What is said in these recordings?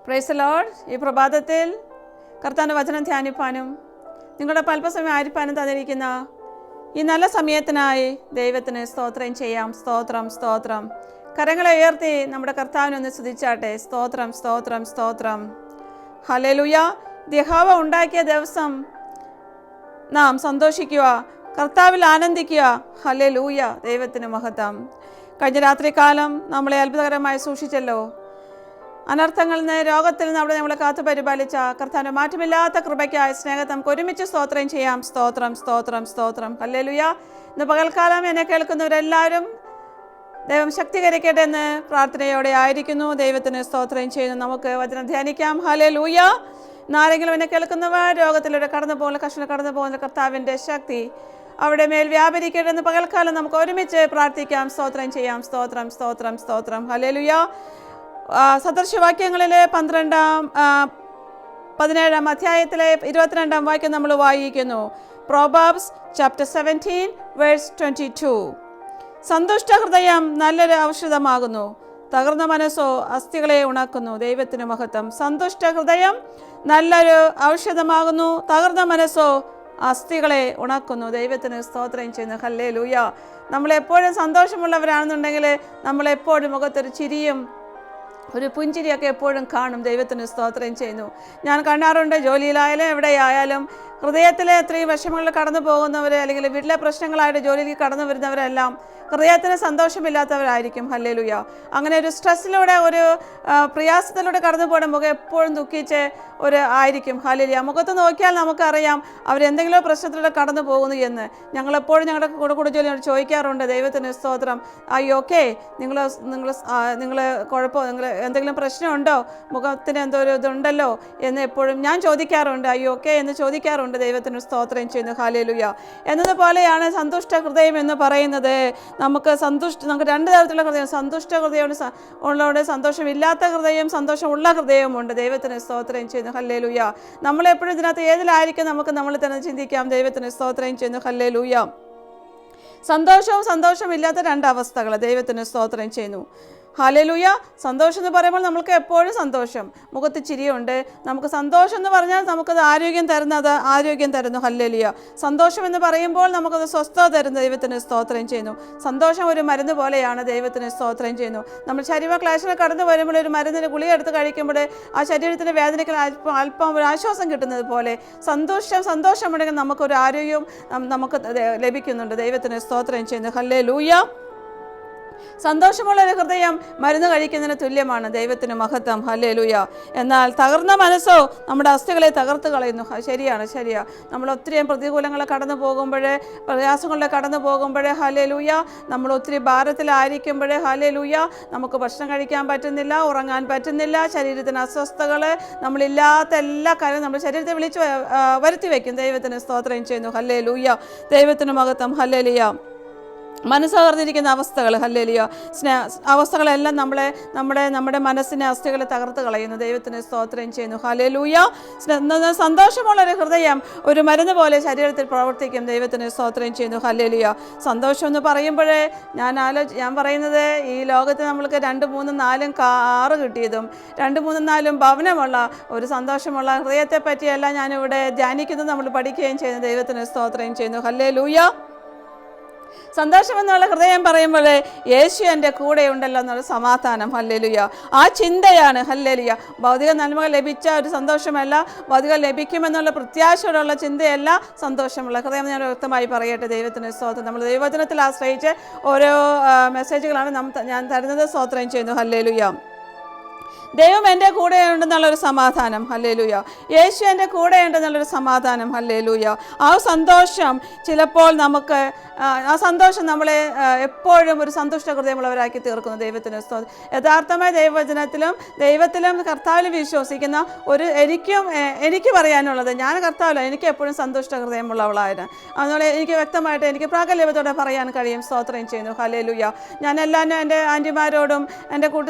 Praise the Lord. ഈ പ്രഭാതത്തിൽ കർത്താവിൻ്റെ വചനം ധ്യാനിപ്പാനും നിങ്ങളുടെ അല്പസമയം ആയിരിക്കാനും തന്നിരിക്കുന്ന ഈ നല്ല സമയത്തിനായി ദൈവത്തിന് സ്തോത്രം ചെയ്യാം. സ്തോത്രം, സ്തോത്രം. കരങ്ങളെ ഉയർത്തി നമ്മുടെ കർത്താവിനൊന്ന് സ്തുതിച്ചാട്ടെ. സ്തോത്രം, സ്തോത്രം, സ്തോത്രം. ഹല്ലേലൂയ. യഹോവ ഉണ്ടാക്കിയ ദിവസം നാം സന്തോഷിക്കുക, കർത്താവിൽ ആനന്ദിക്കുക. ഹല്ലേലൂയ. ദൈവത്തിന് മഹത്വം. കഴിഞ്ഞ രാത്രികാലം നമ്മളെ അത്ഭുതകരമായി സൂക്ഷിച്ചല്ലോ. അനർത്ഥങ്ങളിൽ നിന്ന്, രോഗത്തിൽ നിന്ന് അവിടെ നമ്മളെ കാത്തു പരിപാലിച്ച കർത്താവിൻ്റെ മാറ്റമില്ലാത്ത കൃപയ്ക്കായി സ്നേഹത്തെ നമുക്ക് ഒരുമിച്ച് സ്തോത്രം ചെയ്യാം. സ്തോത്രം, സ്തോത്രം, സ്തോത്രം. ഹല്ലേലൂയ. ഇന്ന് പകൽക്കാലം എന്നെ കേൾക്കുന്നവരെല്ലാവരും ദൈവം ശക്തീകരിക്കട്ടെ എന്ന് പ്രാർത്ഥനയോടെ ആയിരിക്കുന്നു. ദൈവത്തിന് സ്തോത്രം ചെയ്യുന്നു. നമുക്ക് വചനം ധ്യാനിക്കാം. ഹല്ലേലൂയ. ഇന്നാരെങ്കിലും എന്നെ കേൾക്കുന്നവർ രോഗത്തിലൂടെ കടന്നു പോകുന്ന കർഷണം കടന്നു പോകുന്ന കർത്താവിൻ്റെ ശക്തി അവിടെ മേൽ വ്യാപരിക്കട്ടെ എന്ന് പകൽക്കാലം നമുക്ക് ഒരുമിച്ച് പ്രാർത്ഥിക്കാം. സ്തോത്രം ചെയ്യാം. സ്തോത്രം, സ്തോത്രം, സ്തോത്രം. ഹല്ലേലൂയ. സദൃശവാക്യങ്ങളിലെ 17 അധ്യായത്തിലെ 22 വാക്യം നമ്മൾ വായിക്കുന്നു. Proverbs chapter 17 verse 22. സന്തുഷ്ട ഹൃദയം നല്ലൊരു ഔഷധമാകുന്നു, തകർന്ന മനസ്സോ അസ്ഥികളെ ഉണക്കുന്നു. ദൈവത്തിന് മഹത്വം. സന്തുഷ്ട ഹൃദയം നല്ലൊരു ഔഷധമാകുന്നു, തകർന്ന മനസ്സോ അസ്ഥികളെ ഉണക്കുന്നു. ദൈവത്തിന് സ്തോത്രം ചെയ്യുന്നു. ഹല്ലേലൂയ. നമ്മളെപ്പോഴും സന്തോഷമുള്ളവരാണെന്നുണ്ടെങ്കിൽ നമ്മളെപ്പോഴും മുഖത്തൊരു ചിരിയും ഒരു പുഞ്ചിരിയൊക്കെ എപ്പോഴും കാണും. ദൈവത്തിന് സ്തോത്രം ചെയ്യുന്നു. ഞാൻ കാണാറുണ്ട്, ജോലിയിലായാലും എവിടെയായാലും ഹൃദയത്തിലെ എത്രയും വിഷമങ്ങളിൽ കടന്നു പോകുന്നവർ, അല്ലെങ്കിൽ വീട്ടിലെ പ്രശ്നങ്ങളായിട്ട് ജോലിയിൽ കടന്നു വരുന്നവരെല്ലാം ഹൃദയത്തിന് സന്തോഷമില്ലാത്തവരായിരിക്കും. ഹല്ലേലൂയ. അങ്ങനെ ഒരു സ്ട്രെസ്സിലൂടെ, ഒരു പ്രയാസത്തിലൂടെ കടന്നു പോകുന്ന മുഖം എപ്പോഴും ദുഃഖിച്ച് ആയിരിക്കും. ഹല്ലേലൂയ. മുഖത്ത് നോക്കിയാൽ നമുക്കറിയാം അവരെന്തെങ്കിലും പ്രശ്നത്തിലൂടെ കടന്നു പോകുന്നു എന്ന്. ഞങ്ങളെപ്പോഴും ഞങ്ങളുടെ കൂടെ ജോലിയോട് ചോദിക്കാറുണ്ട്. ദൈവത്തിന് സ്തോത്രം. ഓക്കെ, നിങ്ങൾ കുഴപ്പം, എന്തെങ്കിലും പ്രശ്നമുണ്ടോ, മുഖത്തിന് എന്തോ ഒരു ഇതുണ്ടല്ലോ എന്ന് എപ്പോഴും ഞാൻ ചോദിക്കാറുണ്ട്. ഓക്കെ എന്ന് ചോദിക്കാറുണ്ട്. ദൈവത്തിന് സ്തോത്രം ചെയ്യുന്നു. ഹല്ലേലൂയ. എന്നതുപോലെയാണ് സന്തുഷ്ട ഹൃദയം എന്ന് പറയുന്നത്. നമുക്ക് രണ്ട് തരത്തിലുള്ള ഹൃദയം, സന്തുഷ്ട ഹൃദയം ഉള്ളതുകൊണ്ട് സന്തോഷമില്ലാത്ത ഹൃദയം, സന്തോഷമുള്ള ഹൃദയവുമുണ്ട്. ദൈവത്തിന് സ്തോത്രം ചെയ്യുന്നു. ഹല്ലേലൂയ. നമ്മളെപ്പോഴും ഇതിനകത്ത് ഏതിലായിരിക്കും നമുക്ക് നമ്മൾ തന്നെ ചിന്തിക്കാം. ദൈവത്തിന് സ്തോത്രം ചെയ്യുന്നു. ഹല്ലേലൂയ. സന്തോഷമില്ലാത്ത രണ്ട് അവസ്ഥകൾ. ദൈവത്തിന് സ്തോത്രം ചെയ്യുന്നു. ഹല്ലേലൂയ. സന്തോഷം എന്ന് പറയുമ്പോൾ നമുക്ക് എപ്പോഴും സന്തോഷം, മുഖത്ത് ചിരിയുണ്ട്. നമുക്ക് സന്തോഷം എന്ന് പറഞ്ഞാൽ നമുക്കത് ആരോഗ്യം തരുന്നു. ഹല്ലേലൂയ. സന്തോഷം എന്ന് പറയുമ്പോൾ നമുക്കത് സ്വസ്ഥത തരുന്നു. ദൈവത്തിന് സ്തോത്രം ചെയ്യുന്നു. സന്തോഷം ഒരു മരുന്ന് പോലെയാണ്. ദൈവത്തിന് സ്തോത്രം ചെയ്യുന്നു. നമ്മൾ ശരീര ക്ലേശങ്ങൾ കടന്നു വരുമ്പോൾ ഒരു മരുന്നിന് ഗുളിക എടുത്ത് കഴിക്കുമ്പോൾ ആ ശരീരത്തിൻ്റെ വേദനയ്ക്ക് അല്പം ഒരു ആശ്വാസം കിട്ടുന്നത് പോലെ സന്തോഷമുണ്ടെങ്കിൽ നമുക്കൊരു ആരോഗ്യവും നമുക്ക് ലഭിക്കുന്നുണ്ട്. ദൈവത്തിന് സ്തോത്രം ചെയ്യുന്നു. ഹല്ലേലൂയ. സന്തോഷമുള്ള ഒരു ഹൃദയം മരുന്ന് കഴിക്കുന്നതിന് തുല്യമാണ്. ദൈവത്തിന് മഹത്വം. ഹല്ലേലൂയ. എന്നാൽ തകർന്ന മനസ്സോ നമ്മുടെ അസ്ഥികളെ തകർത്ത് കളയുന്നു. ശരിയാണ്. നമ്മൾ ഒത്തിരി പ്രതികൂലങ്ങളെ കടന്നു പോകുമ്പോൾ, പ്രയാസങ്ങളിലെ കടന്നു പോകുമ്പോൾ, ഹല്ലേലൂയ, നമ്മൾ ഒത്തിരി ഭാരത്തിലായിരിക്കുമ്പോൾ, ഹല്ലേലൂയ, നമുക്ക് ഭക്ഷണം കഴിക്കാൻ പറ്റുന്നില്ല, ഉറങ്ങാൻ പറ്റുന്നില്ല, ശരീരത്തിന് അസ്വസ്ഥതകൾ, നമ്മളില്ലാത്ത എല്ലാ കാര്യവും നമ്മുടെ ശരീരത്തെ വിളിച്ച് വരുത്തി വയ്ക്കും. ദൈവത്തിന് സ്തോത്രം ചെയ്യുന്നു. ഹല്ലേലൂയ. ദൈവത്തിന് മഹത്വം. ഹല്ലേലൂയ. മനസ്സകർന്നിരിക്കുന്ന അവസ്ഥകൾ, ഹല്ലേലൂയ, അവസ്ഥകളെല്ലാം നമ്മുടെ മനസ്സിനെ അസ്ഥികളെ തകർത്ത് കളയുന്നു. ദൈവത്തിന് സ്തോത്രം ചെയ്യുന്നു. ഹല്ലേലൂയ. സന്തോഷമുള്ളൊരു ഹൃദയം ഒരു മരുന്ന് പോലെ ശരീരത്തിൽ പ്രവർത്തിക്കും. ദൈവത്തിന് സ്തോത്രം ചെയ്യുന്നു. ഹല്ലേലൂയ. സന്തോഷം എന്ന് പറയുമ്പോഴേ ഞാൻ പറയുന്നത്, ഈ ലോകത്ത് നമ്മൾക്ക് 2, 3, 4 കാറ് കിട്ടിയതും 2, 3, 4 ഭവനമുള്ള ഒരു സന്തോഷമുള്ള ഹൃദയത്തെ പറ്റിയല്ല ഞാനിവിടെ ധ്യാനിക്കുന്നത്, നമ്മൾ പഠിക്കുകയും ചെയ്യുന്നു. ദൈവത്തിന് സ്തോത്രം ചെയ്യുന്നു. ഹല്ലേലൂയ. സന്തോഷം എന്നുള്ള ഹൃദയം പറയുമ്പോൾ യേശു എൻ്റെ കൂടെ ഉണ്ടല്ലോ എന്നുള്ള സമാധാനം. ഹല്ലേലൂയ. ആ ചിന്തയാണ്. ഹല്ലേലൂയ. ഭൗതിക നന്മകൾ ലഭിച്ച ഒരു സന്തോഷമല്ല, ഭൗതികം ലഭിക്കുമെന്നുള്ള പ്രത്യാശയോടുള്ള ചിന്തയല്ല സന്തോഷമുള്ള ഹൃദയം. ഞാൻ വ്യക്തമായി പറയട്ടെ. ദൈവത്തിന് സ്തോത്രം. നമ്മൾ ദൈവവചനത്തിൽ ആശ്രയിച്ച് ഓരോ മെസ്സേജുകളാണ് ഞാൻ തരുന്നത്. സ്തോത്രം ചെയ്യുന്നു. ഹല്ലേലൂയ. ദൈവം എൻ്റെ കൂടെ ഉണ്ടെന്നുള്ളൊരു സമാധാനം. ഹല്ലേലൂയ. യേശു എൻ്റെ കൂടെ ഉണ്ടെന്നുള്ളൊരു സമാധാനം. ഹല്ലേലൂയ. ആ സന്തോഷം ചിലപ്പോൾ നമുക്ക് ആ സന്തോഷം നമ്മളെ എപ്പോഴും ഒരു സന്തുഷ്ട ഹൃദയമുള്ളവരാക്കി തീർക്കുന്നു. ദൈവത്തിന് സ്തോത്രം. യഥാർത്ഥമായ ദൈവത്തിലും കർത്താവിലും വിശ്വസിക്കുന്ന എനിക്ക് പറയാനുള്ളത്, ഞാൻ കർത്താവില്ല, എനിക്ക് എപ്പോഴും സന്തുഷ്ട ഹൃദയമുള്ളവളായിരുന്നു. അതുപോലെ എനിക്ക് വ്യക്തമായിട്ട് എനിക്ക് പ്രാഗൽഭ്യത്തോടെ പറയാൻ കഴിയും. സ്തോത്രം ചെയ്യുന്നു. ഹല്ലേലൂയ. ഞാൻ എല്ലാവരും എൻ്റെ ആൻറ്റിമാരോടും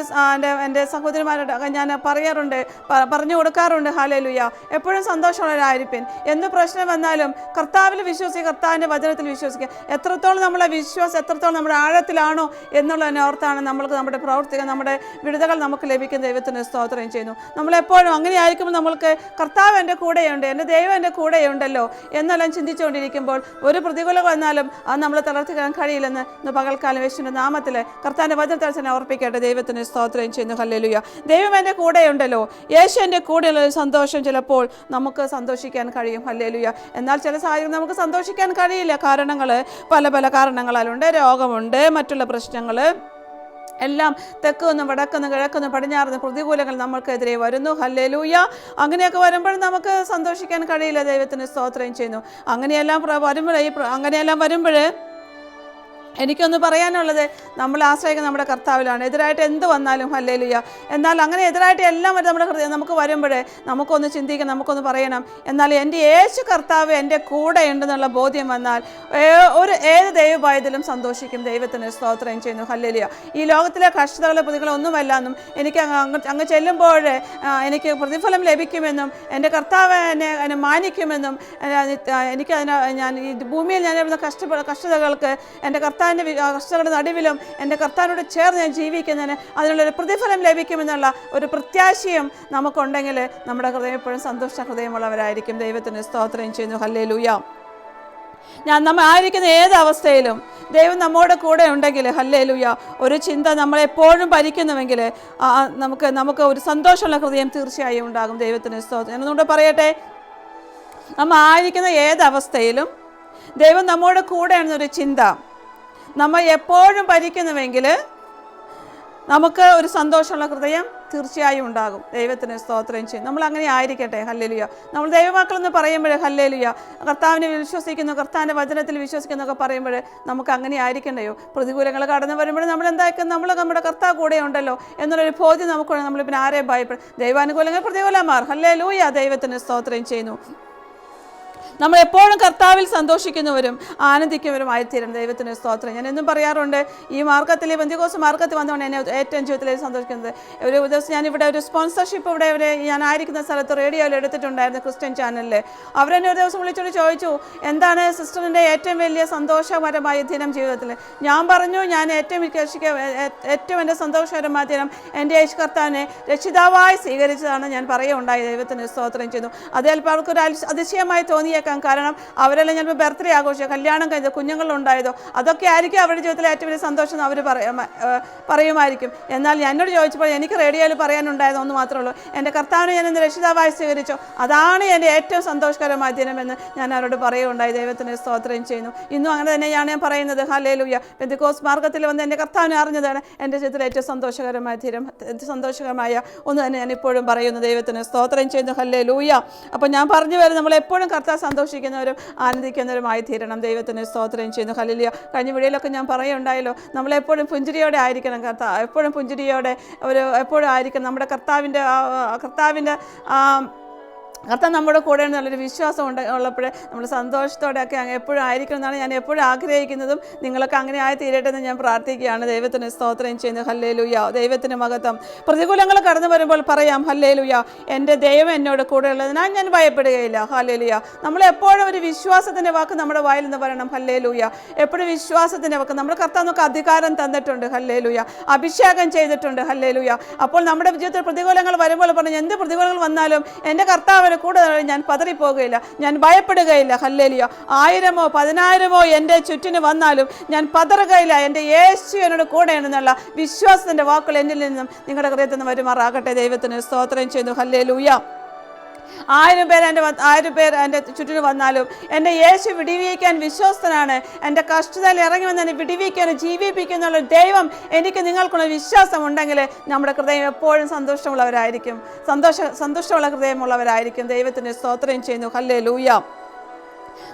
എൻ്റെ സഹോദരിമാരോടും അമ്മമാരുടെ ഞാൻ പറയാറുണ്ട്, പറഞ്ഞു കൊടുക്കാറുണ്ട്. ഹല്ലേലൂയ. എപ്പോഴും സന്തോഷമുള്ളവരായിരിക്കും. എന്ത് പ്രശ്നം വന്നാലും കർത്താവിൽ വിശ്വസിക്കുക, കർത്താവിൻ്റെ വചനത്തിൽ വിശ്വസിക്കുക. എത്രത്തോളം നമ്മളെ വിശ്വാസം എത്രത്തോളം നമ്മുടെ ആഴത്തിലാണോ എന്നുള്ളതിനെ ഓർത്താണ് നമ്മൾക്ക് നമ്മുടെ പ്രവർത്തികൾ, നമ്മുടെ വിടുതകൾ നമുക്ക് ലഭിക്കുന്ന. ദൈവത്തിന് സ്തോത്രം ചെയ്യുന്നു. നമ്മളെപ്പോഴും അങ്ങനെ ആയിരിക്കുമ്പോൾ നമ്മൾക്ക് കർത്താവ് എൻ്റെ കൂടെയുണ്ട്, എൻ്റെ ദൈവം എൻ്റെ കൂടെയുണ്ടല്ലോ എന്നെല്ലാം ചിന്തിച്ചുകൊണ്ടിരിക്കുമ്പോൾ ഒരു പ്രതികൂലം വന്നാലും അത് നമ്മളെ തളർത്തിക്കാൻ കഴിയില്ലെന്ന് ഇന്ന് പകൽക്കാലം യേശുവിൻ്റെ നാമത്തിൽ കർത്താവിൻ്റെ വചനത്തിൽ തന്നെ ഓർപ്പിക്കട്ടെ. ദൈവത്തിന് സ്തോത്രം ചെയ്യുന്നു. ഹല്ലേലൂയ. ദൈവം എൻ്റെ കൂടെയുണ്ടല്ലോ, യേശു എൻ്റെ കൂടെയുള്ള ഒരു സന്തോഷം ചിലപ്പോൾ നമുക്ക് സന്തോഷിക്കാൻ കഴിയും. ഹല്ലേലൂയ. എന്നാൽ ചില സാഹചര്യം നമുക്ക് സന്തോഷിക്കാൻ കഴിയില്ല. കാരണങ്ങൾ പല പല കാരണങ്ങളാലുണ്ട്. രോഗമുണ്ട്, മറ്റുള്ള പ്രശ്നങ്ങൾ എല്ലാം തെക്കുനിന്നും വടക്കുനിന്നും കിഴക്കുനിന്നും പടിഞ്ഞാറുനിന്നും പ്രതികൂലങ്ങൾ നമ്മൾക്കെതിരെ വരുന്നു. ഹല്ലേലൂയ. അങ്ങനെയൊക്കെ വരുമ്പോൾ നമുക്ക് സന്തോഷിക്കാൻ കഴിയില്ല. ദൈവത്തിന് സ്തോത്രം ചെയ്യുന്നു. അങ്ങനെയെല്ലാം വരുമ്പോൾ എനിക്കൊന്ന് പറയാനുള്ളത്, നമ്മൾ ആശ്രയിക്കുന്ന നമ്മുടെ കർത്താവിലാണ്. എതിരായിട്ട് എന്ത് വന്നാലും ഹല്ലേലൂയ. എന്നാൽ അങ്ങനെ എതിരായിട്ട് എല്ലാം നമ്മുടെ ഹൃദയം നമുക്ക് വരുമ്പോഴേ നമുക്കൊന്ന് ചിന്തിക്കണം, നമുക്കൊന്ന് പറയണം, എന്നാൽ എൻ്റെ യേശു കർത്താവ് എൻ്റെ കൂടെ ഉണ്ടെന്നുള്ള ബോധ്യം വന്നാൽ ഏത് ദൈവഭായത്തിലും സന്തോഷിക്കും. ദൈവത്തിന് സ്തോത്രം ചെയ്യുന്നു. ഹല്ലേലൂയ. ഈ ലോകത്തിലെ കഷ്ടതകളെ പ്രതികളൊന്നുമല്ല എന്നും എനിക്ക് അങ്ങ് ചെല്ലുമ്പോൾ എനിക്ക് പ്രതിഫലം ലഭിക്കുമെന്നും എൻ്റെ കർത്താവ് എന്നെ മാനിക്കുമെന്നും ഞാൻ ഈ ഭൂമിയിൽ ഞാൻ കഷ്ടതകൾക്ക് എൻ്റെ കർത്താവിൻ്റെ കഷ്ടതകളുടെ നടുവിലും എൻ്റെ കർത്താവിനോട് ചേർന്ന് ഞാൻ ജീവിക്കുന്നതിന് അതിനുള്ളൊരു പ്രതിഫലം ലഭിക്കുമെന്നുള്ള ഒരു പ്രത്യാശയും നമുക്കുണ്ടെങ്കിൽ നമ്മുടെ ഹൃദയം എപ്പോഴും സന്തോഷ ഹൃദയമുള്ളവരായിരിക്കും. ദൈവത്തിന് സ്തോത്രം ചെയ്യുന്നു. ഹല്ലേലൂയ. നമ്മൾ ആയിരിക്കുന്ന ഏത് അവസ്ഥയിലും ദൈവം നമ്മോട് കൂടെ ഉണ്ടെങ്കിൽ ഹല്ലേലൂയ, ഒരു ചിന്ത നമ്മളെപ്പോഴും ഭരിക്കുന്നുവെങ്കിൽ നമുക്ക് ഒരു സന്തോഷമുള്ള ഹൃദയം തീർച്ചയായും ഉണ്ടാകും. ദൈവത്തിന് സ്തോത്രം. ഞാനൊന്നുകൂടെ പറയട്ടെ, നമ്മൾ ആയിരിക്കുന്ന ഏത് അവസ്ഥയിലും ദൈവം നമ്മോട് കൂടെ എന്നൊരു ചിന്ത നമ്മൾ എപ്പോഴും ഭരിക്കുന്നുവെങ്കിൽ നമുക്ക് ഒരു സന്തോഷമുള്ള ഹൃദയം തീർച്ചയായും ഉണ്ടാകും. ദൈവത്തിന് സ്തോത്രം ചെയ്യും. നമ്മൾ അങ്ങനെ ആയിരിക്കട്ടെ. ഹല്ലേലൂയ. നമ്മൾ ദൈവമക്കളെന്ന് പറയുമ്പോൾ ഹല്ലേലൂയ, കർത്താവിനെ വിശ്വസിക്കുന്നു, കർത്താവിൻ്റെ വചനത്തിൽ വിശ്വസിക്കുന്നൊക്കെ പറയുമ്പോൾ നമുക്ക് അങ്ങനെ ആയിരിക്കണ്ടയോ? പ്രതികൂലങ്ങൾ കടന്നു വരുമ്പോൾ നമ്മൾ എന്തായിരിക്കും, നമ്മുടെ കർത്താവ് കൂടെ ഉണ്ടല്ലോ എന്നുള്ളൊരു ബോധ്യം നമുക്കുണ്ട്. നമ്മൾ പിന്നെ ആരെ ഭയപ്പെടും? ദൈവാനുകൂലങ്ങൾ പ്രതികൂലമാർ. ഹല്ലേലൂയ. ദൈവത്തിന് സ്തോത്രം ചെയ്യുന്നു. നമ്മൾ എപ്പോഴും കർത്താവിൽ സന്തോഷിക്കുന്നവരും ആനന്ദിക്കുന്നവരുമായി തീരണം. ദൈവത്തിന് സ്തോത്രം. ഞാൻ എന്നും പറയാറുണ്ട്, ഈ മാർഗത്തിൽ പെന്തിക്കോസ്ത് മാർഗത്തിൽ വന്നുകൊണ്ട് എന്നെ ഏറ്റവും ജീവിതത്തിൽ സന്തോഷിക്കുന്നത്. ഒരു ദിവസം ഞാനിവിടെ ഒരു സ്പോൺസർഷിപ്പ് ഇവിടെ ഞാൻ ആയിരിക്കുന്ന സ്ഥലത്ത് റേഡിയോയിൽ എടുത്തിട്ടുണ്ടായിരുന്നു, ക്രിസ്ത്യൻ ചാനലിൽ. അവരെന്നെ ഒരു ദിവസം വിളിച്ചോട് ചോദിച്ചു, എന്താണ് സിസ്റ്ററിൻ്റെ ഏറ്റവും വലിയ സന്തോഷകരമായ ദിനം ജീവിതത്തിൽ? ഞാൻ പറഞ്ഞു, ഞാൻ ഏറ്റവും എൻ്റെ സന്തോഷകരമായ ദിനം എൻ്റെ യേശു കർത്താവിനെ രക്ഷിതാവായി സ്വീകരിച്ചതാണ് ഞാൻ പറയുകയുണ്ടായി. ദൈവത്തിന് സ്തോത്രം ചെയ്യുന്നു. അത് ചിലപ്പോൾ അവർക്കൊരു അതിശയമായി തോന്നിയ കാരണം അവരെല്ലാം ചിലപ്പോൾ ബർത്ത്ഡേ ആഘോഷിച്ചോ, കല്യാണം കഴിഞ്ഞതോ, കുഞ്ഞുങ്ങളുണ്ടായതോ, അതൊക്കെ ആയിരിക്കും അവരുടെ ജീവിതത്തിലെ ഏറ്റവും വലിയ സന്തോഷം അവർ പറയുമായിരിക്കും. എന്നാൽ എന്നോട് ചോദിച്ചപ്പോൾ എനിക്ക് റേഡിയോയിൽ പറയാനുണ്ടായത് ഒന്ന് മാത്രമേ ഉള്ളൂ, എൻ്റെ കർത്താവിനെ ഞാൻ എൻ്റെ രക്ഷിതാവായി സ്വീകരിച്ചോ, അതാണ് എൻ്റെ ഏറ്റവും സന്തോഷകരമായ ദിനമെന്ന് ഞാൻ അവരോട് പറയുകയുണ്ടായി. ദൈവത്തിന് സ്തോത്രം ചെയ്യുന്നു. ഇന്നും അങ്ങനെ തന്നെയാണ് ഞാൻ പറയുന്നത്. ഹല്ലേലൂയ. പെന്തിക്കോസ്ത് മാർഗത്തിൽ വന്ന് എൻ്റെ കർത്താവിനെ അറിഞ്ഞതാണ് എൻ്റെ ജീവിതത്തിൽ ഏറ്റവും സന്തോഷകരമായ ദിനം, സന്തോഷകരമായ ഒന്ന് തന്നെ ഞാൻ ഇപ്പോഴും പറയുന്നു. ദൈവത്തിന് സ്തോത്രം ചെയ്യുന്നു. ഹല്ലേലൂയ. അപ്പോൾ ഞാൻ പറഞ്ഞു വരും, നമ്മളെപ്പോഴും കർത്താവ് സന്തോഷിക്കുന്നവരും ആനന്ദിക്കുന്നവരുമായി തീരണം. ദൈവത്തിന് സ്തോത്രം ചെയ്യുന്നു. ഹല്ലേലൂയ. കഴിഞ്ഞ വീഡിയോയിലൊക്കെ ഞാൻ പറയുണ്ടായല്ലോ, നമ്മളെപ്പോഴും പുഞ്ചിരിയോടെ ആയിരിക്കണം. എപ്പോഴും പുഞ്ചിരിയോടെ എപ്പോഴും ആയിരിക്കണം. നമ്മുടെ കർത്താവിൻ്റെ കർത്താവ് നമ്മുടെ കൂടെ എന്നുള്ളൊരു വിശ്വാസം ഉള്ളപ്പോഴേ നമ്മൾ സന്തോഷത്തോടെയൊക്കെ എപ്പോഴും ആയിരിക്കണം എന്നാണ് ഞാൻ എപ്പോഴും ആഗ്രഹിക്കുന്നതും. നിങ്ങളൊക്കെ അങ്ങനെ ആയി തീരട്ടെ എന്ന് ഞാൻ പ്രാർത്ഥിക്കുകയാണ്. ദൈവത്തിന് സ്തോത്രം ചെയ്യുന്നു. ഹല്ലേലൂയ. ദൈവത്തിന് മഹത്വം. പ്രതികൂലങ്ങൾ കടന്നു വരുമ്പോൾ പറയാം, ഹല്ലേലൂയ, എൻ്റെ ദൈവം എന്നോട് കൂടെ ഉള്ളതിനാൽ ഞാൻ ഭയപ്പെടുകയില്ല. ഹല്ലേലൂയ. നമ്മളെപ്പോഴും ഒരു വിശ്വാസത്തിൻ്റെ വാക്ക് നമ്മുടെ വായിൽ നിന്ന് പറയണം. ഹല്ലേലൂയ. എപ്പോഴും വിശ്വാസത്തിൻ്റെ വാക്ക്. നമ്മുടെ കർത്താവ് നമുക്ക് അധികാരം തന്നിട്ടുണ്ട്. ഹല്ലേലൂയ. അഭിഷേകം ചെയ്തിട്ടുണ്ട്. ഹല്ലേലൂയ. അപ്പോൾ നമ്മുടെ ജീവിതത്തിൽ പ്രതികൂലങ്ങൾ വരുമ്പോൾ പറഞ്ഞു, എന്ത് പ്രതികൂലങ്ങൾ വന്നാലും എൻ്റെ കർത്താവ് കൂടെ ഞാൻ പതറിപ്പോകുകയില്ല, ഞാൻ ഭയപ്പെടുകയില്ല. ഹല്ലേലൂയ. 1000-ഓ 10,000-ഓ എൻ്റെ ചുറ്റിന് വന്നാലും ഞാൻ പതറുകയില്ല. എൻ്റെ യേശു എന്നോട് കൂടെയാണെന്നുള്ള വിശ്വാസത്തിൻ്റെ വാക്കുകൾ എന്നിൽ നിന്നും നിങ്ങളുടെ ഹൃദയത്തിൽ നിന്ന് വരുമാറാകട്ടെ. ദൈവത്തിന് സ്തോത്രം ചെയ്യുന്നു. ഹല്ലേലൂയ. 1000 പേർ എൻ്റെ ചുറ്റിന് വന്നാലും എൻ്റെ യേശു വിടിവിക്കാൻ വിശ്വസ്തനാണ്. എൻ്റെ കഷ്ടതയിൽ ഇറങ്ങി വന്ന് എന്നെ വിടിവിക്കാനും ജീവിപ്പിക്കുന്നുള്ള ദൈവം എനിക്ക് നിങ്ങൾക്കുള്ള വിശ്വാസം ഉണ്ടെങ്കിൽ നമ്മുടെ ഹൃദയം എപ്പോഴും സന്തോഷമുള്ള ഹൃദയമുള്ളവരായിരിക്കും. ദൈവത്തിന് സ്തോത്രം ചെയ്യുന്നു. ഹല്ലേലൂയ.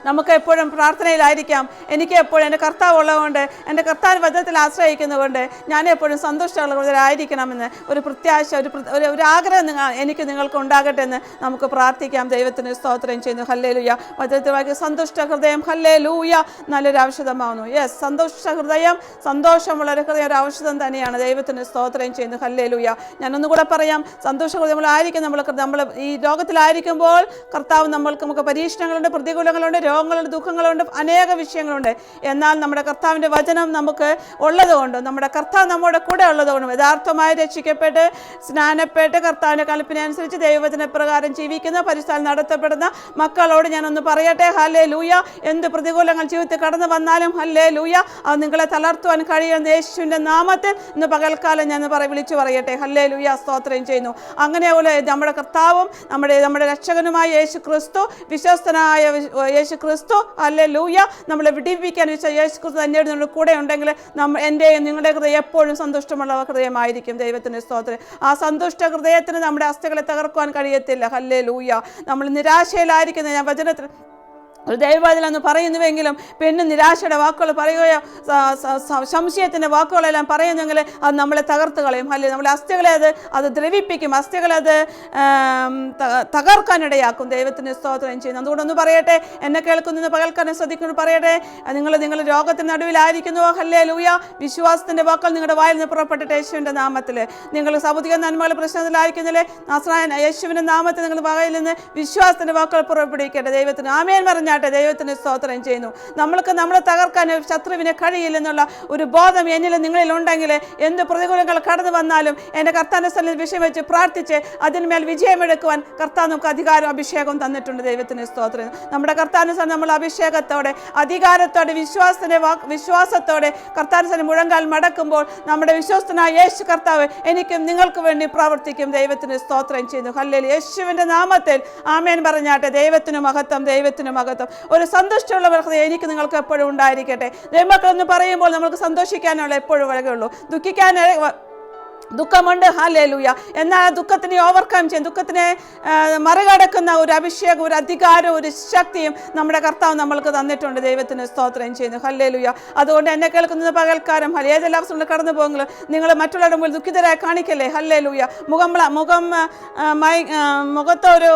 നമുക്ക് എപ്പോഴും പ്രാർത്ഥനയിലായിരിക്കാം. എനിക്ക് എപ്പോഴും എൻ്റെ കർത്താവ് ഉള്ളതുകൊണ്ട്, എൻ്റെ കർത്താവ് വചനത്തിൽ ആശ്രയിക്കുന്നതുകൊണ്ട് ഞാൻ എപ്പോഴും സന്തുഷ്ടമുള്ളവരായിരിക്കണമെന്ന് ഒരു പ്രത്യാശ, ഒരു ആഗ്രഹം എനിക്ക് നിങ്ങൾക്ക് ഉണ്ടാകട്ടെ എന്ന് നമുക്ക് പ്രാർത്ഥിക്കാം. ദൈവത്തിന് സ്തോത്രം ചെയ്യുന്നു. ഹല്ലേലൂയ. വചനത്തിൽ വായിക്കുക, സന്തുഷ്ട ഹൃദയം ഹല്ലേലൂയ നല്ലൊരു ഔഷധമാവുന്നു. യെസ്, സന്തോഷ ഹൃദയം, സന്തോഷമുള്ള ഒരു ഹൃദയം ഒരു ഔഷധം തന്നെയാണ്. ദൈവത്തിന് സ്തോത്രം ചെയ്യുന്നു. ഹല്ലേലൂയ. ഞാനൊന്നുകൂടെ പറയാം, സന്തോഷ ഹൃദയങ്ങളായിരിക്കും. നമ്മൾ ഈ ലോകത്തിലായിരിക്കുമ്പോൾ കർത്താവ് നമുക്ക് പരീക്ഷണങ്ങളുണ്ട്, പ്രതികൂലങ്ങളുണ്ട്, രോഗങ്ങളുണ്ട്, ദുഃഖങ്ങളുണ്ട്, അനേക വിഷയങ്ങളുണ്ട്. എന്നാൽ നമ്മുടെ കർത്താവിൻ്റെ വചനം നമുക്ക് ഉള്ളതുകൊണ്ട്, നമ്മുടെ കർത്താവ് നമ്മുടെ കൂടെ ഉള്ളതുകൊണ്ടും, യഥാർത്ഥമായി രക്ഷിക്കപ്പെട്ട് സ്നാനപ്പെട്ട് കർത്താവിൻ്റെ കൽപ്പന അനുസരിച്ച് ദൈവവചന പ്രകാരം ജീവിക്കുന്ന പരിശുദ്ധാൽ നടത്തപ്പെടുന്ന മക്കളോട് ഞാനൊന്ന് പറയട്ടെ, ഹല്ലേലൂയ. എന്ത് പ്രതികൂലങ്ങൾ ജീവിതത്തിൽ കടന്നു വന്നാലും ഹല്ലേലൂയ, അത് നിങ്ങളെ തളർത്തുവാൻ കഴിയുന്ന യേശുവിൻ്റെ നാമത്തിൽ ഇന്ന് പകൽക്കാലം ഞാൻ വിളിച്ചു പറയട്ടെ. ഹല്ലേലൂയ. സ്തോത്രം ചെയ്യുന്നു. അങ്ങനെയുള്ള നമ്മുടെ കർത്താവും നമ്മുടെ രക്ഷകനുമായ യേശു ക്രിസ്തു, വിശ്വസ്തനായ യേശു ക്രിസ്തു ഹല്ലേലൂയ നമ്മളെ വിടിപ്പിക്കാൻ യേശു ക്രിസ്തു തന്നെ കൂടെ ഉണ്ടെങ്കിൽ എൻ്റെയും നിങ്ങളുടെ ഹൃദയം എപ്പോഴും സന്തുഷ്ടമുള്ള ഹൃദയമായിരിക്കും. ദൈവത്തിൻ്റെ സ്തോത്രം. ആ സന്തുഷ്ട ഹൃദയത്തിന് നമ്മുടെ അസ്ഥികളെ തകർക്കുവാൻ കഴിയത്തില്ല. ഹല്ലേലൂയ. നമ്മൾ നിരാശയിലായിരിക്കുന്ന ഞാൻ വചനത്തിൽ ഒരു ദൈവവചനം പറയുന്നുവെങ്കിലും പിന്നെ നിരാശയുടെ വാക്കുകൾ പറയുകയോ സംശയത്തിൻ്റെ വാക്കുകളെല്ലാം പറയുന്നെങ്കിൽ അത് നമ്മളെ തകർത്ത് കളയും. അല്ലെങ്കിൽ നമ്മളെ അസ്ഥികളെ അത് ദ്രവിപ്പിക്കും, അസ്ഥികളെ അത് തകർക്കാനിടയാക്കും. ദൈവത്തിന് സ്തോത്രം ചെയ്യുന്നു. അതുകൊണ്ടൊന്ന് പറയട്ടെ, എന്നെ കേൾക്കുന്ന പകൽക്കാരനെ ശ്രദ്ധിക്കുന്നു പറയട്ടെ, നിങ്ങൾ രോഗത്തിന് നടുവിലായിരിക്കുന്നുവോ ഹല്ലേലൂയ, വിശ്വാസത്തിൻ്റെ വാക്കുകൾ നിങ്ങളുടെ വായിൽ നിന്ന് പുറപ്പെട്ടിട്ട് യേശുവിൻ്റെ നാമത്തിൽ. നിങ്ങൾ സാമ്പത്തിക നന്മകൾ പ്രശ്നത്തിലായിരിക്കുന്നില്ലേ, നസ്രായൻ യേശുവിൻ്റെ നാമത്തിൽ നിങ്ങൾ വായിൽ നിന്ന് വിശ്വാസത്തിൻ്റെ വാക്കുകൾ പുറപ്പെടുവിക്കട്ടെ. ദൈവത്തിന് ആമേൻ പറഞ്ഞ ദൈവത്തിന് സ്തോത്രം ചെയ്യുന്നു. നമ്മളെ തകർക്കാൻ ശത്രുവിനെ കഴിയില്ലെന്നുള്ള ഒരു ബോധം എന്നിൽ നിങ്ങളിൽ ഉണ്ടെങ്കിൽ എന്ത് പ്രതികൂലങ്ങൾ കടന്നു വന്നാലും എൻ്റെ കർത്താവിൻ്റെ സ്ഥലത്തിൽ വിഷയം വെച്ച് പ്രാർത്ഥിച്ച് അതിന്മേൽ വിജയമെടുക്കുവാൻ കർത്താവ് നമുക്ക് അധികാരം അഭിഷേകം തന്നിട്ടുണ്ട്. ദൈവത്തിന് സ്തോത്രം. നമ്മുടെ കർത്താവിൻ്റെ സ്ഥലം നമ്മൾ അഭിഷേകത്തോടെ അധികാരത്തോടെ വിശ്വാസത്തോടെ കർത്താവിൻ്റെ സ്ഥലം മുഴങ്കാൽ മടക്കുമ്പോൾ നമ്മുടെ വിശ്വസ്തനായ യേശു കർത്താവ് എനിക്കും നിങ്ങൾക്ക് വേണ്ടി പ്രവർത്തിക്കും. ദൈവത്തിന് സ്തോത്രം ചെയ്യുന്നു. ഹല്ലേലൂയ. യേശുവിൻ്റെ നാമത്തിൽ ആമേൻ പറഞ്ഞാട്ടെ. ദൈവത്തിന് മഹത്വം, ദൈവത്തിന് മഹത്വം. ഒരു സന്തുഷ്ടമുള്ള ഹൃദയം എനിക്ക് നിങ്ങൾക്ക് എപ്പോഴും ഉണ്ടായിരിക്കട്ടെ. ദൈവമക്കളെന്ന് പറയുമ്പോൾ നമുക്ക് സന്തോഷിക്കാനുള്ള എപ്പോഴും വഴിയുള്ളൂ. ദുഃഖമുണ്ട് ഹല്ലേലൂയ. എന്നാൽ ദുഃഖത്തിനെ ഓവർകം ചെയ്യും, ദുഃഖത്തിനെ മറികടക്കുന്ന ഒരു അഭിഷേകം, ഒരു അധികാരം, ഒരു ശക്തിയും നമ്മുടെ കർത്താവ് നമ്മൾക്ക് തന്നിട്ടുണ്ട്. ദൈവത്തിന് സ്തോത്രം ചെയ്യുന്നു. ഹല്ലേലൂയ. അതുകൊണ്ട് എന്നെ കേൾക്കുന്ന പകൽക്കാലം ഏതെല്ലാം അവസരങ്ങൾ കടന്നു പോകുമ്പോൾ നിങ്ങൾ മറ്റുള്ളവരുടെ മുന്നിൽ ദുഃഖിതരായി കാണിക്കല്ലേ. ഹല്ലേലൂയ. മുഖത്തൊരു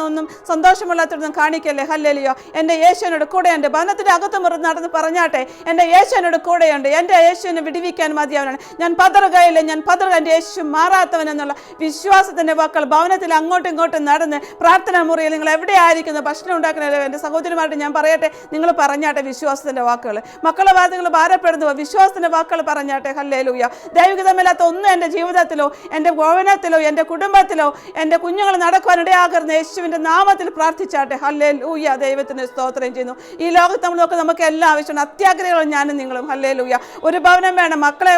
ഒന്നും സന്തോഷമുള്ളതൊന്നും കാണിക്കല്ലേ. ഹല്ലേലൂയ. എൻ്റെ യേശുവിനോട് കൂടെയുണ്ട്. ഭവനത്തിൻ്റെ അകത്ത് നടന്ന് പറഞ്ഞാട്ടെ, എൻ്റെ യേശുവിനോട് കൂടെയുണ്ട്, എൻ്റെ യേശുവിനെ വിടിവിക്കാൻ മതിയാവനാണ്. ഞാൻ പതറുകയില്ല, ഞാൻ എൻ്റെ യേശു മാറാത്തവനെന്നുള്ള വിശ്വാസത്തിൻ്റെ വാക്കുകൾ ഭവനത്തിൽ അങ്ങോട്ടും ഇങ്ങോട്ടും നടന്ന് പ്രാർത്ഥനാ മുറിയിൽ നിങ്ങൾ എവിടെ ആയിരിക്കുന്നു, ഭക്ഷണം ഉണ്ടാക്കുന്നല്ലോ എൻ്റെ സഹോദരിമാരുടെ ഞാൻ പറയട്ടെ, നിങ്ങൾ പറഞ്ഞാട്ടെ വിശ്വാസത്തിൻ്റെ വാക്കുകൾ. മക്കളെ നിങ്ങൾ ഭാരപ്പെടുന്നുവോ, വിശ്വാസത്തിൻ്റെ വാക്കുകൾ പറഞ്ഞാട്ടെ. ഹല്ലേലൂയ. ദൈവഹിതമില്ലാത്ത ഒന്നും എൻ്റെ ജീവിതത്തിലോ എൻ്റെ ഭവനത്തിലോ എൻ്റെ കുടുംബത്തിലോ എൻ്റെ കുഞ്ഞുങ്ങൾ നടക്കുവാനിടയാകുന്ന യേശുവിൻ്റെ നാമത്തിൽ പ്രാർത്ഥിച്ചാട്ടെ. ഹല്ലേലൂയ. ദൈവത്തിന് സ്തോത്രം ചെയ്യുന്നു. ഈ ലോകത്ത് നമ്മൾ നോക്കുക, നമുക്ക് എല്ലാം ആവശ്യമാണ്. അത്യാഗ്രഹങ്ങളും ഞാനും നിങ്ങളും. ഹല്ലേലൂയ. ഒരു ഭവനം വേണം, മക്കളെ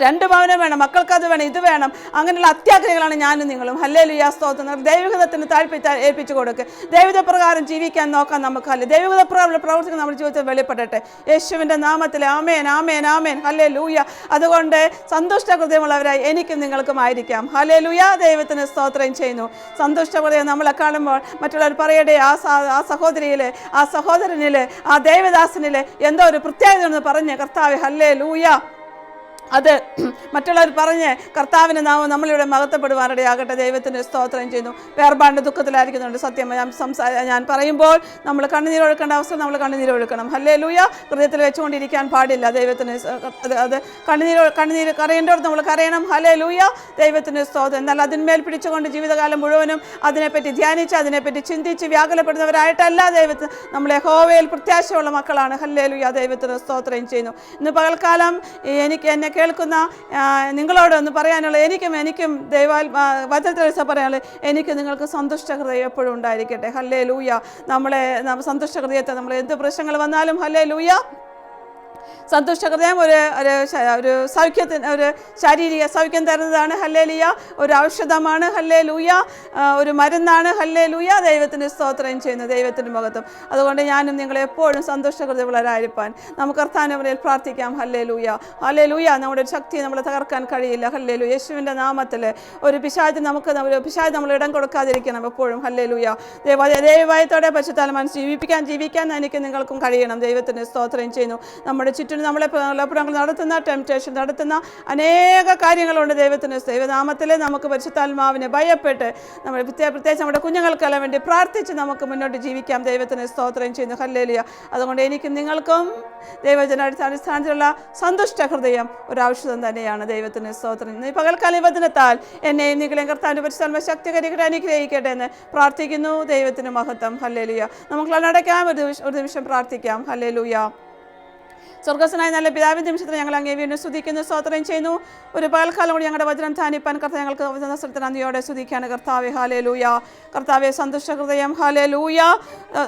2 ഭവനം വേണം, മക്കൾക്ക് അത് വേണം, ഇത് വേണം, അങ്ങനെയുള്ള അത്യാഗ്രഹികളാണ് ഞാനും നിങ്ങളും. ഹല്ലേലൂയ. സ്തോത്രം. ദൈവഹിതത്തിന് ഏൽപ്പിച്ചു കൊടുക്കുക. ദൈവഹിത പ്രകാരം ജീവിക്കാൻ നോക്കാം നമുക്ക്. ദൈവഹിത പ്രവർത്തിക്കുന്ന നമ്മുടെ ജീവിതത്തിൽ വെളിപ്പെടട്ടെ യേശുവിൻ്റെ നാമത്തിൽ. ആമേൻ, ആമേൻ, ആമേൻ. ഹല്ലേലൂയ. അതുകൊണ്ട് സന്തുഷ്ട ഹൃദയമുള്ളവരായി എനിക്കും നിങ്ങൾക്കും ആയിരിക്കാം. ഹല്ലേലൂയ. ദൈവത്തിന് സ്തോത്രം ചെയ്യുന്നു. സന്തുഷ്ട ഹൃദയം നമ്മളെ കാണുമ്പോൾ മറ്റുള്ളവർ പറയട്ടെ, ആ സഹോദരിയിലെ, ആ സഹോദരനിലെ, ആ ദേവദാസനിലെ എന്തോ ഒരു പ്രത്യേകത എന്ന് പറഞ്ഞ് കർത്താവേ ഹല്ലേലൂയ. അത് മറ്റുള്ളവർ പറഞ്ഞ് കർത്താവിൻ്റെ നാമം നമ്മളിവിടെ മഹത്വപ്പെടുവാനിടയാകട്ടെ. ദൈവത്തിന് സ്തോത്രം ചെയ്യുന്നു. വേർപാടിൻ്റെ ദുഃഖത്തിലായിരിക്കുന്നുണ്ട്. സത്യം ഞാൻ പറയുമ്പോൾ നമ്മൾ കണ്ണുനീരൊഴുക്കേണ്ട അവസ്ഥ നമ്മൾ കണ്ണുനീരൊഴുക്കണം. ഹല്ലേലൂയ. ഹൃദയത്തിൽ വെച്ചുകൊണ്ടിരിക്കാൻ പാടില്ല. ദൈവത്തിന് അത് കണ്ണുനീര് കരയേണ്ടവർക്ക് നമ്മൾ കരയണം. ഹല്ലേലൂയ. ദൈവത്തിന് സ്തോത്രം. എന്നാൽ അതിന്മേൽ പിടിച്ചുകൊണ്ട് ജീവിതകാലം മുഴുവനും അതിനെപ്പറ്റി ധ്യാനിച്ച് അതിനെപ്പറ്റി ചിന്തിച്ച് വ്യാകുലപ്പെടുന്നവരായിട്ടല്ല ദൈവത്തിന്. നമ്മൾ യഹോവയിൽ പ്രത്യാശയുള്ള മക്കളാണ്. ഹല്ലേലൂയ. ദൈവത്തിന് സ്തോത്രം ചെയ്യുന്നു. ഇന്ന് പകൽക്കാലം എന്നെ കേൾക്കുന്ന നിങ്ങളോട് ഒന്ന് പറയാനുള്ള എനിക്കും വചനത്തിൽ പറയാനുള്ള എനിക്ക് നിങ്ങൾക്ക് സന്തുഷ്ട ഹൃദയം എപ്പോഴും ഉണ്ടായിരിക്കട്ടെ. ഹല്ലേലൂയ. സന്തുഷ്ട ഹൃദയത്തെ നമ്മൾ എന്ത് പ്രശ്നങ്ങൾ വന്നാലും ഹല്ലേലൂയ സന്തുഷ്ട ഹൃദയം ഒരു സൗഖ്യത്തിന്, ഒരു ശാരീരിക സൗഖ്യം തരുന്നതാണ്. ഹല്ലേലൂയ. ഒരു ഔഷധമാണ്. ഹല്ലേലൂയ. ഒരു മരുന്നാണ്. ഹല്ലേലൂയ. ദൈവത്തിന് സ്തോത്രം ചെയ്യുന്നു. ദൈവത്തിന് മഹത്വം. അതുകൊണ്ട് ഞാനും നിങ്ങളെ എപ്പോഴും സന്തുഷ്ട ഹൃദയമുള്ളവരായിരിക്കാൻ നമുക്ക് കർത്താവിനെ പ്രാർത്ഥിക്കാം. ഹല്ലേലൂയ. ഹല്ലേലൂയ. നമ്മുടെ ശക്തി നമ്മളെ തകർക്കാൻ കഴിയില്ല. ഹല്ലേലൂയ. യേശുവിൻ്റെ നാമത്തിൽ ഒരു പിശാച് നമ്മൾ ഇടം കൊടുക്കാതിരിക്കണം എപ്പോഴും. ഹല്ലേലൂയ. ദൈവഭയത്തോടെ പരിശുദ്ധാത്മാവിനെ ജീവിക്കാൻ എനിക്ക് നിങ്ങൾക്കും കഴിയണം. ദൈവത്തിന് സ്തോത്രം ചെയ്യുന്നു. നമ്മുടെ ചുറ്റും നമ്മളെ നടത്തുന്ന ടെംപ്റ്റേഷൻ നടത്തുന്ന അനേക കാര്യങ്ങളുണ്ട്. ദൈവനാമത്തിൽ നമുക്ക് പരിശുദ്ധാത്മാവിനെ ഭയപ്പെട്ട് നമ്മൾ പ്രത്യേകിച്ച് നമ്മുടെ കുഞ്ഞുങ്ങൾക്കെല്ലാം വേണ്ടി പ്രാർത്ഥിച്ച് നമുക്ക് മുന്നോട്ട് ജീവിക്കാം. ദൈവത്തിന് സ്തോത്രം ചെയ്യുന്നു. ഹല്ലേലൂയ. അതുകൊണ്ട് എനിക്കും നിങ്ങൾക്കും ദൈവജനാടിസ്ഥാനത്തിലുള്ള സന്തുഷ്ട ഹൃദയം ഒരു ഔഷധം തന്നെയാണ്. ദൈവത്തിന് സ്തോത്രം. ഈ പകൽക്കാല വചനത്താൽ എന്നെയും നിങ്ങളെയും കർത്താവിൻ്റെ പരിശുദ്ധാത്മ ശക്തീകരിക്കട്ടെ, അനുഗ്രഹിക്കട്ടെ എന്ന് പ്രാർത്ഥിക്കുന്നു. ദൈവത്തിന് മഹത്വം. ഹല്ലേലൂയ. നമുക്ക് നടക്കാം. ഒരു നിമിഷം പ്രാർത്ഥിക്കാം. ഹല്ലേലൂയ. സ്വർഗസ്വനായ നല്ല പിതാവിൻ്റെ നിമിഷത്തിൽ ഞങ്ങൾ അങ്ങേ വീണ്ടും സ്തുതിക്കുന്നു, സ്തോത്രം ചെയ്യുന്നു. ഒരു പകൽക്കാലം കൂടി ഞങ്ങളുടെ വചനം ധ്യാനിപ്പാൻ കർത്താവ് ഞങ്ങൾക്ക് നന്ദിയോടെ സ്തുതിക്കുകയാണ്. കർത്താവെ ഹല്ലേലൂയ. കർത്താവെ സന്തുഷ്ട ഹൃദയം. ഹല്ലേലൂയ.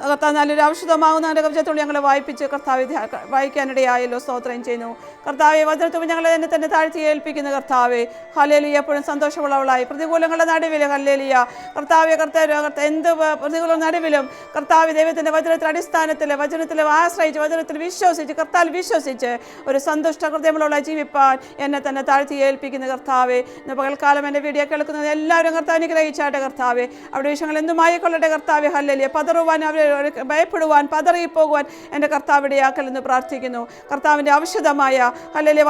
കർത്താവ് നല്ലൊരു ഔഷധമാകുന്ന എൻ്റെ കവചത്തോട് ഞങ്ങളെ വായിപ്പിച്ച് കർത്താവ് വായിക്കാനിടയായല്ലോ. സ്തോത്രം ചെയ്യുന്നു. കർത്താവെ വചനത്തോട് ഞങ്ങളെ തന്നെ താഴ്ത്തി ഏൽപ്പിക്കുന്നു. കർത്താവെ ഹല്ലേലൂയ. എപ്പോഴും സന്തോഷമുള്ളവളായി പ്രതികൂലങ്ങളുടെ നടുവിൽ ഹല്ലേലൂയ. കർത്താവെ എന്ത് പ്രതികൂല നടുവിലും കർത്താവ് ദൈവത്തിൻ്റെ വചനത്തിൻ്റെ വചനത്തിൽ ആശ്രയിച്ച് വചനത്തിൽ വിശ്വസിച്ച് കർത്താവ് വിശ്വസിച്ച് ഒരു സന്തുഷ്ട ഹൃദയമുള്ള ജീവിപ്പാൻ എന്നെ തന്നെ താഴ്ത്തി ഏൽപ്പിക്കുന്ന കർത്താവെ. ഇന്ന് പകൽക്കാലം എൻ്റെ വീഡിയോ കേൾക്കുന്നത് എല്ലാവരും കർത്താവ് അനുഗ്രഹിച്ചാട്ടെ. കർത്താവെ അവിടെ വിഷയങ്ങൾ എന്തുമായിക്കൊള്ളട്ടെ. കർത്താവെ ഹല്ലേലൂയ. പതറുവാൻ, അവരെ ഭയപ്പെടുവാൻ, പതറിപ്പോകുവാൻ എൻ്റെ കർത്താവ് ഇടയാക്കലെന്ന് പ്രാർത്ഥിക്കുന്നു. കർത്താവിൻ്റെ ഔഷധമായ ഹല്ലേലൂയ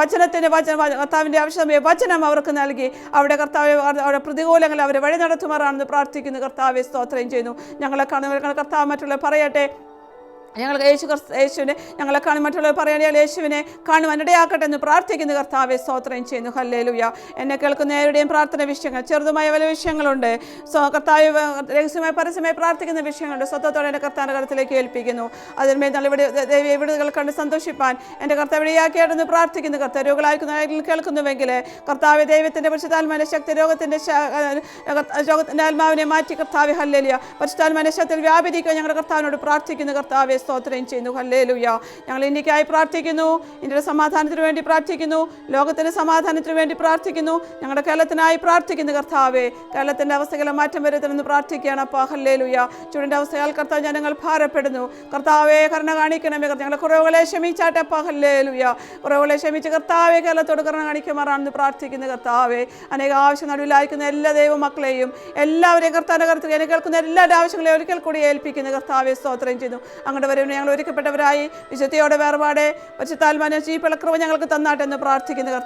കർത്താവിൻ്റെ ഔഷധമായ വചനം അവർക്ക് നൽകി അവിടെ കർത്താവ് അവിടെ പ്രതികൂലങ്ങൾ അവരെ വഴി നടത്തുമാറാണെന്ന് പ്രാർത്ഥിക്കുന്നു. കർത്താവെ സ്തോത്രം ചെയ്യുന്നു. ഞങ്ങളെ കാണുന്ന കർത്താവ് മറ്റുള്ളവർ പറയട്ടെ, ഞങ്ങൾക്ക് യേശുവിനെ ഞങ്ങളെ കാണും മറ്റുള്ളവർ പറയാൻ യേശുവിനെ കാണുവാൻ ഇടയാക്കട്ടെ എന്ന് പ്രാർത്ഥിക്കുന്ന കർത്താവെ സ്തോത്രം ചെയ്യുന്നു. ഹല്ലേലൂയ. എന്നെ കേൾക്കുന്ന ഏവരുടെയും പ്രാർത്ഥന വിഷയങ്ങൾ, ചെറുതുമായ പല വിഷയങ്ങളുണ്ട്. കർത്താവ് രഹസ്യമായി പരസ്യമായി പ്രാർത്ഥിക്കുന്ന വിഷയങ്ങളുണ്ട്. സ്വത്വത്തോടെ എൻ്റെ കർത്താവിൻ്റെ കരത്തിലേക്ക് ഏൽപ്പിക്കുന്നു. അതിന്മേൽ വിടുതൽ കണ്ട് സന്തോഷിപ്പാൻ എൻ്റെ കർത്താവ് ഇടയാക്കിയാണെന്ന് പ്രാർത്ഥിക്കുന്നു. കർത്താവ് രോഗികളായിരിക്കുന്ന കേൾക്കുന്നുവെങ്കിൽ കർത്താവ് ദൈവത്തിൻ്റെ പരിശുദ്ധാത്മാവിൻ്റെ ശക്തി രോഗത്തിൻ്റെ ആത്മാവിനെ മാറ്റി കർത്താവ് ഹല്ലേലൂയ പരിശുദ്ധാത്മാവിൻ്റെ ശക്തിയിൽ വ്യാപരിക്കുക ഞങ്ങളുടെ കർത്താവിനോട് പ്രാർത്ഥിക്കുന്നു. കർത്താവെ സ്തോത്രം ചെയ്യുന്നു. ഹല്ലേലൂയ. ഞങ്ങൾ ഇന്ത്യക്കായി പ്രാർത്ഥിക്കുന്നു, ഇന്ത്യയുടെ സമാധാനത്തിന് വേണ്ടി പ്രാർത്ഥിക്കുന്നു, ലോകത്തിൻ്റെ സമാധാനത്തിന് വേണ്ടി പ്രാർത്ഥിക്കുന്നു, ഞങ്ങളുടെ കേരളത്തിനായി പ്രാർത്ഥിക്കുന്നു. കർത്താവെ കേരളത്തിൻ്റെ അവസ്ഥകളെ മാറ്റം വരുത്തണമെന്ന് പ്രാർത്ഥിക്കുകയാണ്. അപ്പാ ഹല്ലേലൂയ. ചൂടിൻ്റെ അവസ്ഥയാൽ കർത്താവ് ജനങ്ങൾ ഭാരപ്പെടുന്നു. കർത്താവെ കരുണ കാണിക്കണമേ. ഞങ്ങളുടെ കുറവുകളെ ക്ഷമിച്ചാട്ടെ. അപ്പാ ഹല്ലേലൂയ. കുറവുകളെ ക്ഷമിച്ച് കർത്താവെ കേരളത്തോട് കരുണ കാണിക്കുമാറാണെന്ന് പ്രാർത്ഥിക്കുന്നു. കർത്താവെ അനേക ആവശ്യം നടുവിലായിരിക്കുന്ന എല്ലാ ദൈവമക്കളെയും എല്ലാവരെയും കർത്താവിൻ്റെ കരുത്തിൽ എന്നെ കേൾക്കുന്ന എല്ലാ ആവശ്യങ്ങളെയും ഒരിക്കൽ കൂടി ഏൽപ്പിക്കുന്നു. കർത്താവെ സ്തോത്രം ചെയ്യുന്നു. അങ്ങോട്ട് വരും ഞങ്ങൾ ഒരുക്കപ്പെട്ടവരായി വിശുദ്ധിയോടെ വേർപാടെ പരിശുദ്ധാത്മാവിനെ ചീപ്പിളക്കൃപ ഞങ്ങൾക്ക് തന്നാട്ടെ എന്ന് പ്രാർത്ഥിക്കുന്നു.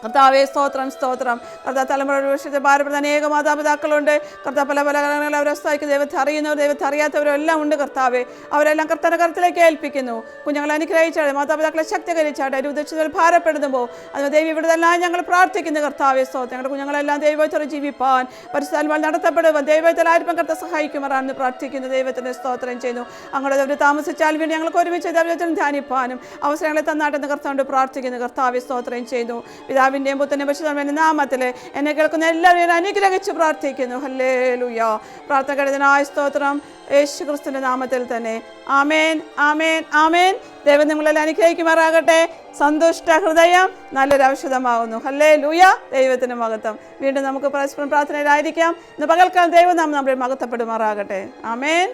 കർത്താവെ സ്തോത്രം സ്തോത്രം. കർത്താവ് തലമുറ വർഷത്തെ ഭാരപ്പെടുന്ന അനേക മാതാപിതാക്കളുണ്ട്. കർത്താവ് പല കാലങ്ങളിൽ അവരവസ്ഥയ്ക്ക് ദൈവത്തെ അറിയുന്നവർ ദൈവത്തെ അറിയാത്തവരും എല്ലാം ഉണ്ട്. കർത്താവെ അവരെല്ലാം കർത്താവിൻ്റെ കരത്തിലേക്ക് ഏൽപ്പിക്കുന്നു. കുഞ്ഞുങ്ങളെ അനുഗ്രഹിച്ചാട്ടെ, മാതാപിതാക്കളെ ശക്തീകരിച്ചാട്ടെ. ഉദ്ദേശിച്ചതിൽ ഭാരപ്പെടുമ്പോൾ അത് ദൈവം ഇവിടെല്ലാം ഞങ്ങൾ പ്രാർത്ഥിക്കുന്നു. കർത്താവെ സ്തോത്രം. ഞങ്ങളുടെ കുഞ്ഞുങ്ങളെല്ലാം ദൈവത്തോടെ ജീവിപ്പാൻ പരിശുദ്ധാത്മാവിൽ നടത്തപ്പെടുവാൻ ദൈവത്തിൽ ആയിരിക്കും കർത്താവ് സഹായിക്കുമാറാണെന്ന് പ്രാർത്ഥിക്കുന്നു. ദൈവത്തിൻ്റെ സ്തോത്രം ചെയ്യുന്നു. അങ്ങോട്ട് അവർ താമസിച്ചാൽ വേണ്ടി ഞങ്ങൾക്ക് ഒരുമിച്ച് ദൈവത്തിൽ ധ്യാനിപ്പാനും അവസരങ്ങളെ തന്നാട്ടെന്ന് കർത്താവിനോട് പ്രാർത്ഥിക്കുന്നു. കർത്താവെ സ്തോത്രം ചെയ്യുന്നു. പിതാവിൻ്റെയും പുത്രൻ്റെയും പരിശുദ്ധാത്മാവിൻ്റെയും നാമത്തിൽ എന്നെ കേൾക്കുന്ന എല്ലാവരെയും അനുഗ്രഹിച്ച് പ്രാർത്ഥിക്കുന്നു. ഹല്ലേലൂയ. പ്രാർത്ഥന കേട്ടതിനായ സ്തോത്രം യേശുക്രിസ്തുവിൻ്റെ നാമത്തിൽ തന്നെ. ആമേൻ ആമേൻ ആമേൻ. ദൈവം നിങ്ങളെല്ലാം അനുഗ്രഹിക്കുമാറാകട്ടെ. സന്തുഷ്ട ഹൃദയം നല്ലൊരു ഔഷധമാകുന്നു. ഹല്ലേലൂയ. ദൈവത്തിന് മഹത്വം. വീണ്ടും നമുക്ക് പരസ്പരം പ്രാർത്ഥനയിലായിരിക്കാം. ഇന്ന് പകൽക്കാലം ദൈവം നമ്മളെ മഹത്വപ്പെടുമാറാകട്ടെ. ആമേൻ.